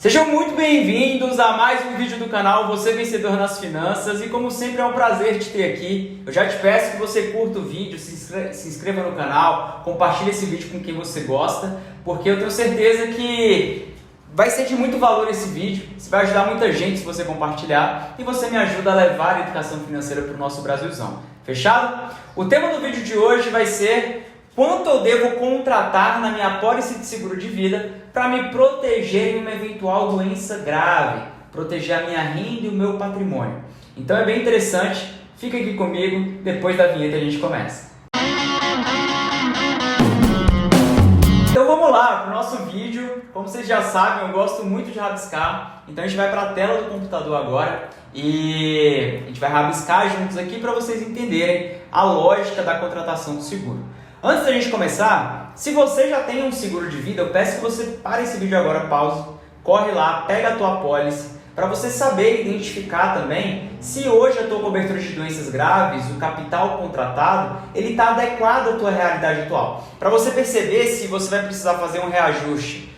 Sejam muito bem-vindos a mais um vídeo do canal Você Vencedor nas Finanças, e como sempre é um prazer te ter aqui. Eu já te peço que você curta o vídeo, se inscreva no canal, compartilhe esse vídeo com quem você gosta, porque eu tenho certeza que vai ser de muito valor esse vídeo, você vai ajudar muita gente se você compartilhar, e você me ajuda a levar a educação financeira para o nosso Brasilzão. Fechado? O tema do vídeo de hoje vai ser: quanto eu devo contratar na minha apólice de seguro de vida para me proteger em uma eventual doença grave, proteger a minha renda e o meu patrimônio? Então é bem interessante, fica aqui comigo, depois da vinheta a gente começa. Então vamos lá para o nosso vídeo. Como vocês já sabem, eu gosto muito de rabiscar, então a gente vai para a tela do computador agora e a gente vai rabiscar juntos aqui para vocês entenderem a lógica da contratação do seguro. Antes da gente começar, se você já tem um seguro de vida, eu peço que você pare esse vídeo agora, pause, corre lá, pega a tua apólice, para você saber identificar também se hoje a tua cobertura de doenças graves, o capital contratado, ele está adequado à tua realidade atual. Para você perceber se você vai precisar fazer um reajuste,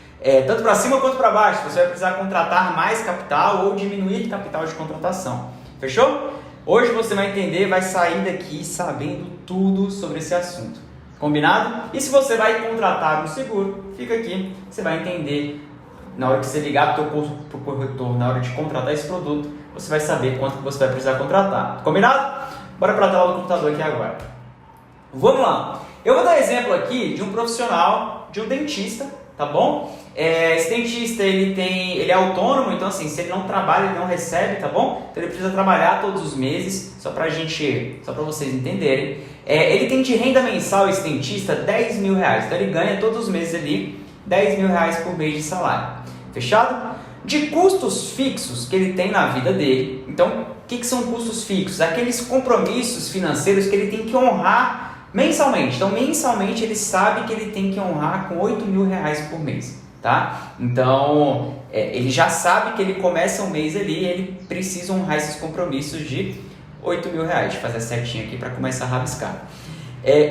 tanto para cima quanto para baixo, se você vai precisar contratar mais capital ou diminuir capital de contratação. Fechou? Hoje você vai entender, vai sair daqui sabendo tudo sobre esse assunto. Combinado? E se você vai contratar um seguro, fica aqui, você vai entender. Na hora que você ligar para o corretor, na hora de contratar esse produto, você vai saber quanto que você vai precisar contratar. Combinado? Bora para a tela do computador aqui agora. Vamos lá. Eu vou dar exemplo aqui de um profissional, de um dentista, tá bom? Esse dentista, ele é autônomo, então assim, se ele não trabalha, ele não recebe, tá bom? Então ele precisa trabalhar todos os meses, só para vocês entenderem. Ele tem de renda mensal, esse dentista, R$10 mil. Então ele ganha todos os meses ali R$10 mil por mês de salário. Fechado? De custos fixos que ele tem na vida dele. Então, o que são custos fixos? Aqueles compromissos financeiros que ele tem que honrar mensalmente. Então, mensalmente ele sabe que ele tem que honrar com R$8 mil por mês. Tá? Então, ele já sabe que ele começa um mês ali e ele precisa honrar esses compromissos de R$8 mil. Fazer certinho aqui para começar a rabiscar.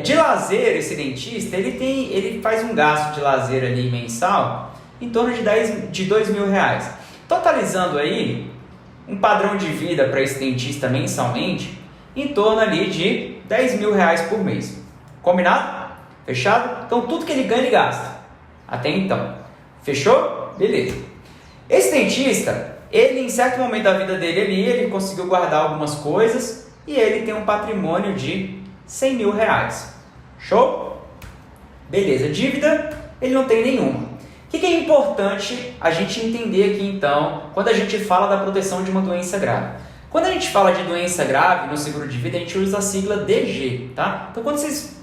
De lazer, esse dentista, ele faz um gasto de lazer ali mensal em torno de R$2 mil. Totalizando aí um padrão de vida para esse dentista mensalmente em torno ali de R$10 mil por mês. Combinado? Fechado? Então tudo que ele ganha ele gasta. Até então. Fechou? Beleza. Esse dentista, ele em certo momento da vida dele ali, ele conseguiu guardar algumas coisas e ele tem um patrimônio de R$100 mil. Show? Beleza. Dívida, ele não tem nenhuma. O que é importante a gente entender aqui então, quando a gente fala da proteção de uma doença grave? Quando a gente fala de doença grave no seguro de vida, a gente usa a sigla DG, tá? Então quando vocês,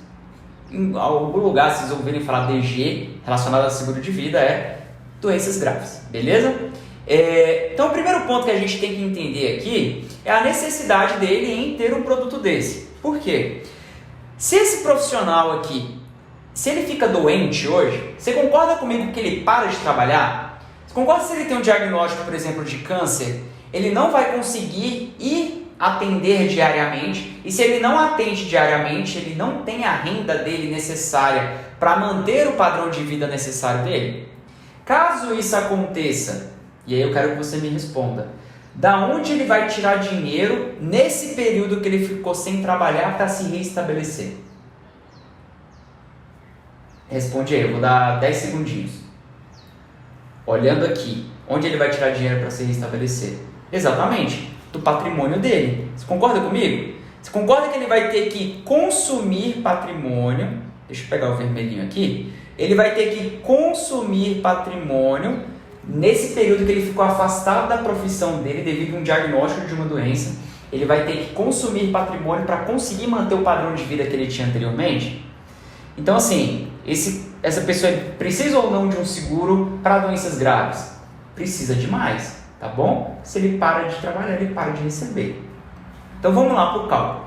em algum lugar, vocês ouvirem falar DG relacionado ao seguro de vida, é doenças graves, beleza? Então o primeiro ponto que a gente tem que entender aqui é a necessidade dele em ter um produto desse. Por quê? Se esse profissional aqui, se ele fica doente hoje, você concorda comigo que ele para de trabalhar? Você concorda se ele tem um diagnóstico, por exemplo, de câncer, ele não vai conseguir ir atender diariamente, e se ele não atende diariamente, ele não tem a renda dele necessária para manter o padrão de vida necessário dele? Caso isso aconteça, e aí eu quero que você me responda, da onde ele vai tirar dinheiro nesse período que ele ficou sem trabalhar para se reestabelecer? Responde aí, eu vou dar 10 segundinhos. Olhando aqui, onde ele vai tirar dinheiro para se reestabelecer? Exatamente, do patrimônio dele. Você concorda comigo? Você concorda que ele vai ter que consumir patrimônio? Deixa eu pegar o vermelhinho aqui. Ele vai ter que consumir patrimônio nesse período que ele ficou afastado da profissão dele devido a um diagnóstico de uma doença. Ele vai ter que consumir patrimônio para conseguir manter o padrão de vida que ele tinha anteriormente. Então assim, essa pessoa precisa ou não de um seguro para doenças graves? Precisa demais, tá bom? Se ele para de trabalhar, ele para de receber. Então vamos lá para o cálculo.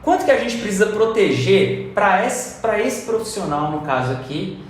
Quanto que a gente precisa proteger para esse profissional, no caso aqui,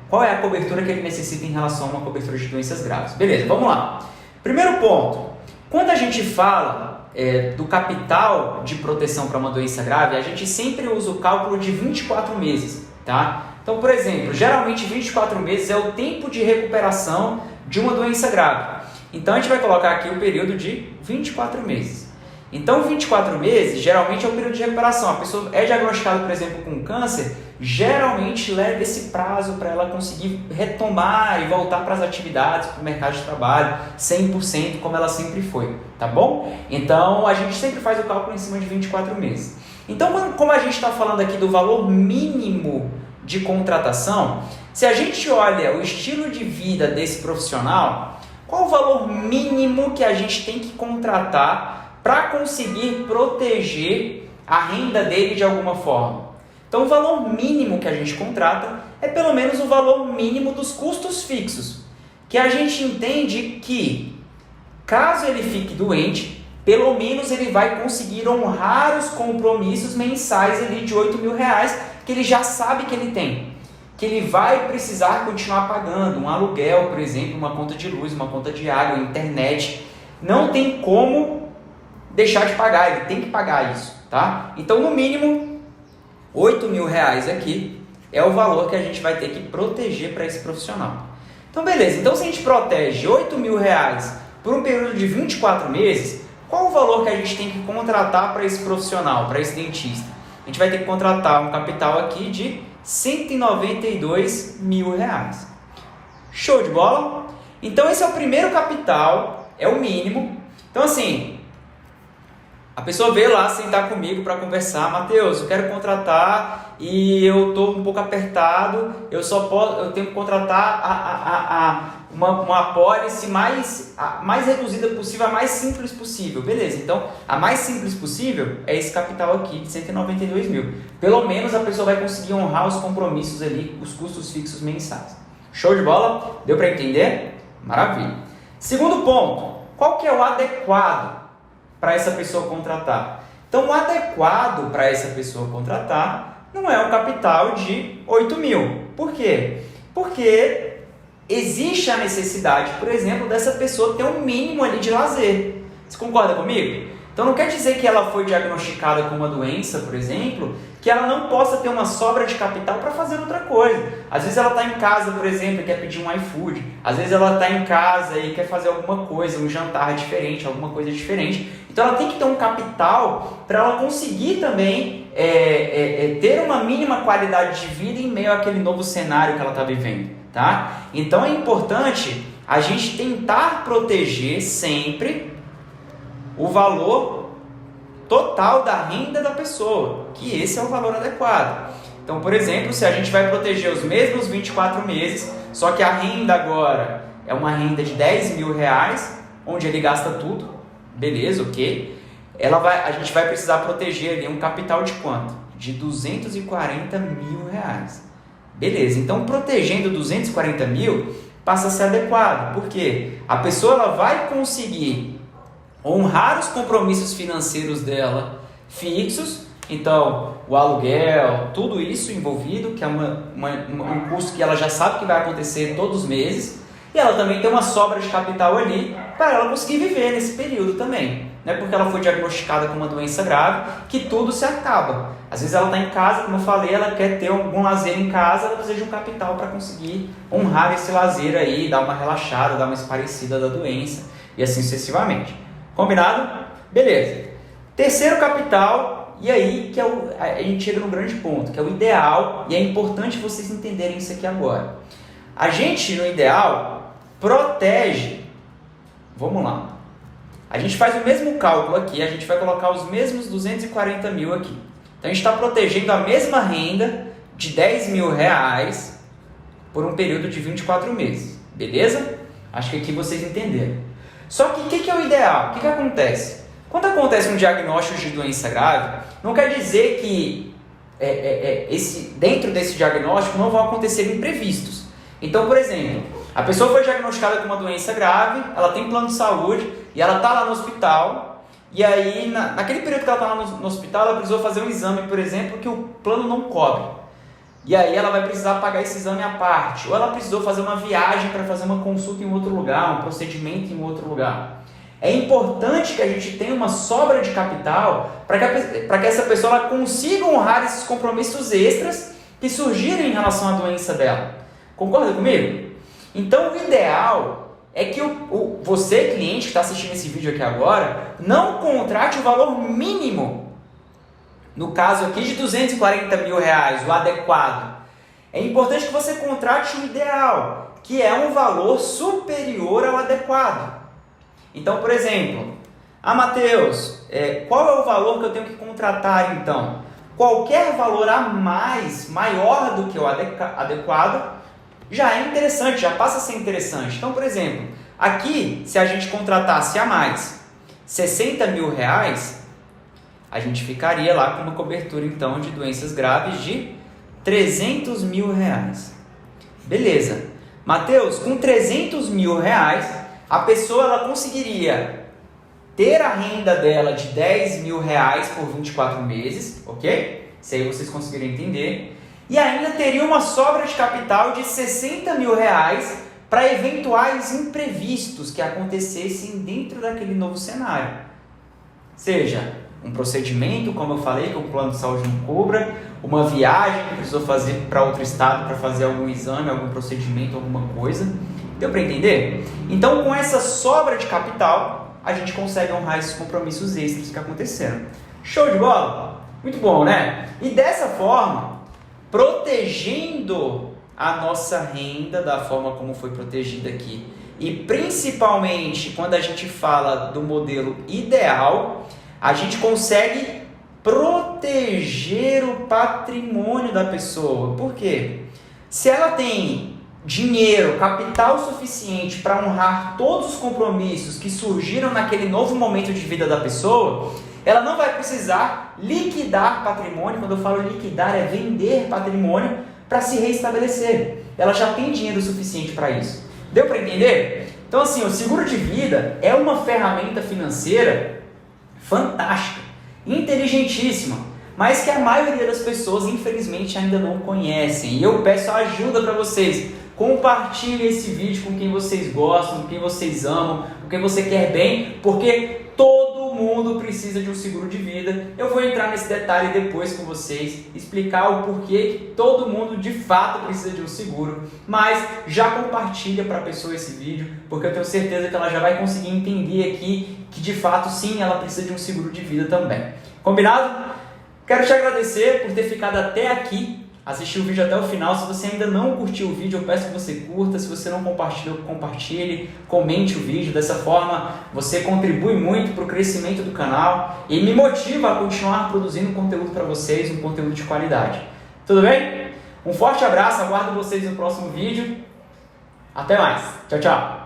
qual é a cobertura que ele necessita em relação a uma cobertura de doenças graves? Beleza, vamos lá. Primeiro ponto, quando a gente fala do capital de proteção para uma doença grave, a gente sempre usa o cálculo de 24 meses, tá? Então, por exemplo, geralmente 24 meses é o tempo de recuperação de uma doença grave. Então, a gente vai colocar aqui o período de 24 meses. Então, 24 meses, geralmente, é o período de recuperação. A pessoa é diagnosticada, por exemplo, com câncer, geralmente leva esse prazo para ela conseguir retomar e voltar para as atividades, para o mercado de trabalho, 100%, como ela sempre foi, tá bom? Então, a gente sempre faz o cálculo em cima de 24 meses. Então, como a gente está falando aqui do valor mínimo de contratação, se a gente olha o estilo de vida desse profissional, qual o valor mínimo que a gente tem que contratar para conseguir proteger a renda dele de alguma forma? Então, o valor mínimo que a gente contrata é pelo menos o valor mínimo dos custos fixos, que a gente entende que, caso ele fique doente, pelo menos ele vai conseguir honrar os compromissos mensais ali de R$8.000, que ele já sabe que ele tem, que ele vai precisar continuar pagando um aluguel, por exemplo, uma conta de luz, uma conta de água, internet. Não tem como deixar de pagar, ele tem que pagar isso, tá? Então, no mínimo, R$8.000 aqui é o valor que a gente vai ter que proteger para esse profissional. Então, beleza. Então, se a gente protege R$8.000 por um período de 24 meses, qual o valor que a gente tem que contratar para esse profissional, para esse dentista? A gente vai ter que contratar um capital aqui de R$192.000. Show de bola? Então, esse é o primeiro capital, é o mínimo. Então, assim, a pessoa veio lá sentar comigo para conversar. Matheus, eu quero contratar e eu estou um pouco apertado, eu tenho que contratar uma apólice mais reduzida possível, a mais simples possível. Beleza, então a mais simples possível é esse capital aqui de 192 mil. Pelo menos a pessoa vai conseguir honrar os compromissos ali, os custos fixos mensais. Show de bola? Deu para entender? Maravilha. Segundo ponto, qual que é o adequado para essa pessoa contratar? Então, o adequado para essa pessoa contratar não é um capital de 8 mil. Por quê? Porque existe a necessidade, por exemplo, dessa pessoa ter um mínimo ali de lazer. Você concorda comigo? Então, não quer dizer que ela foi diagnosticada com uma doença, por exemplo, que ela não possa ter uma sobra de capital para fazer outra coisa. Às vezes ela está em casa, por exemplo, e quer pedir um iFood. Às vezes ela está em casa e quer fazer alguma coisa, um jantar diferente, alguma coisa diferente. Então ela tem que ter um capital para ela conseguir também ter uma mínima qualidade de vida em meio àquele novo cenário que ela está vivendo, tá? Então é importante a gente tentar proteger sempre o valor total da renda da pessoa, que esse é o valor adequado. Então, por exemplo, se a gente vai proteger os mesmos 24 meses, só que a renda agora é uma renda de R$10.000, onde ele gasta tudo, beleza, ok? A gente vai precisar proteger ali um capital de quanto? De R$240.000. Beleza, então protegendo 240 mil passa a ser adequado, porque a pessoa ela vai conseguir honrar os compromissos financeiros dela fixos, então o aluguel, tudo isso envolvido, que é um custo que ela já sabe que vai acontecer todos os meses, e ela também tem uma sobra de capital ali para ela conseguir viver nesse período também. Não é porque ela foi diagnosticada com uma doença grave que tudo se acaba. Às vezes ela está em casa, como eu falei, ela quer ter algum lazer em casa, ela precisa de um capital para conseguir honrar esse lazer aí, dar uma relaxada, dar uma esparecida da doença e assim sucessivamente. Combinado? Beleza. Terceiro capital, e aí que a gente chega num grande ponto, que é o ideal, e é importante vocês entenderem isso aqui agora. A gente, no ideal, protege. Vamos lá. A gente faz o mesmo cálculo aqui, a gente vai colocar os mesmos 240 mil aqui. Então, a gente está protegendo a mesma renda de R$10.000 por um período de 24 meses. Beleza? Acho que aqui vocês entenderam. Só que o que é o ideal? O que acontece? Quando acontece um diagnóstico de doença grave, não quer dizer que dentro desse diagnóstico não vão acontecer imprevistos. Então, por exemplo, a pessoa foi diagnosticada com uma doença grave, ela tem plano de saúde e ela está lá no hospital, e aí naquele período que ela está lá no hospital, ela precisou fazer um exame, por exemplo, que o plano não cobre. E aí ela vai precisar pagar esse exame à parte, ou ela precisou fazer uma viagem para fazer uma consulta em outro lugar, um procedimento em outro lugar. É importante que a gente tenha uma sobra de capital para que essa pessoa ela consiga honrar esses compromissos extras que surgiram em relação à doença dela. Concorda comigo? Então, o ideal é que você, cliente que está assistindo esse vídeo aqui agora, não contrate o valor mínimo. No caso aqui de R$240 mil, o adequado. É importante que você contrate o ideal, que é um valor superior ao adequado. Então, por exemplo, Matheus, qual é o valor que eu tenho que contratar então? Qualquer valor a mais, maior do que o adequado, já é interessante, já passa a ser interessante. Então, por exemplo, aqui, se a gente contratasse a mais R$60 mil, a gente ficaria lá com uma cobertura então de doenças graves de R$300 mil. Beleza. Matheus, com R$300 mil, a pessoa ela conseguiria ter a renda dela de R$10 mil por 24 meses, ok? Se aí vocês conseguiram entender. E ainda teria uma sobra de capital de R$60 mil para eventuais imprevistos que acontecessem dentro daquele novo cenário. Seja um procedimento, como eu falei, que o plano de saúde não cobra, uma viagem que precisou fazer para outro estado para fazer algum exame, algum procedimento, alguma coisa. Deu para entender? Então, com essa sobra de capital, a gente consegue honrar esses compromissos extras que aconteceram. Show de bola? Muito bom, né? E dessa forma, protegendo a nossa renda da forma como foi protegida aqui, e principalmente quando a gente fala do modelo ideal, a gente consegue proteger o patrimônio da pessoa. Por quê? Se ela tem dinheiro, capital suficiente para honrar todos os compromissos que surgiram naquele novo momento de vida da pessoa, ela não vai precisar liquidar patrimônio. Quando eu falo liquidar, é vender patrimônio para se reestabelecer. Ela já tem dinheiro suficiente para isso. Deu para entender? Então, assim, o seguro de vida é uma ferramenta financeira fantástica, inteligentíssima, mas que a maioria das pessoas, infelizmente, ainda não conhecem. E eu peço ajuda para vocês. Compartilhe esse vídeo com quem vocês gostam, com quem vocês amam, com quem você quer bem, porque todo mundo precisa de um seguro de vida. Eu vou entrar nesse detalhe depois com vocês, explicar o porquê que todo mundo de fato precisa de um seguro, mas já compartilha para a pessoa esse vídeo, porque eu tenho certeza que ela já vai conseguir entender aqui que de fato sim, ela precisa de um seguro de vida também. Combinado? Quero te agradecer por ter ficado até aqui, assistir o vídeo até o final. Se você ainda não curtiu o vídeo, eu peço que você curta. Se você não compartilhou, compartilhe, comente o vídeo. Dessa forma, você contribui muito para o crescimento do canal e me motiva a continuar produzindo conteúdo para vocês, um conteúdo de qualidade. Tudo bem? Um forte abraço, aguardo vocês no próximo vídeo. Até mais. Tchau, tchau.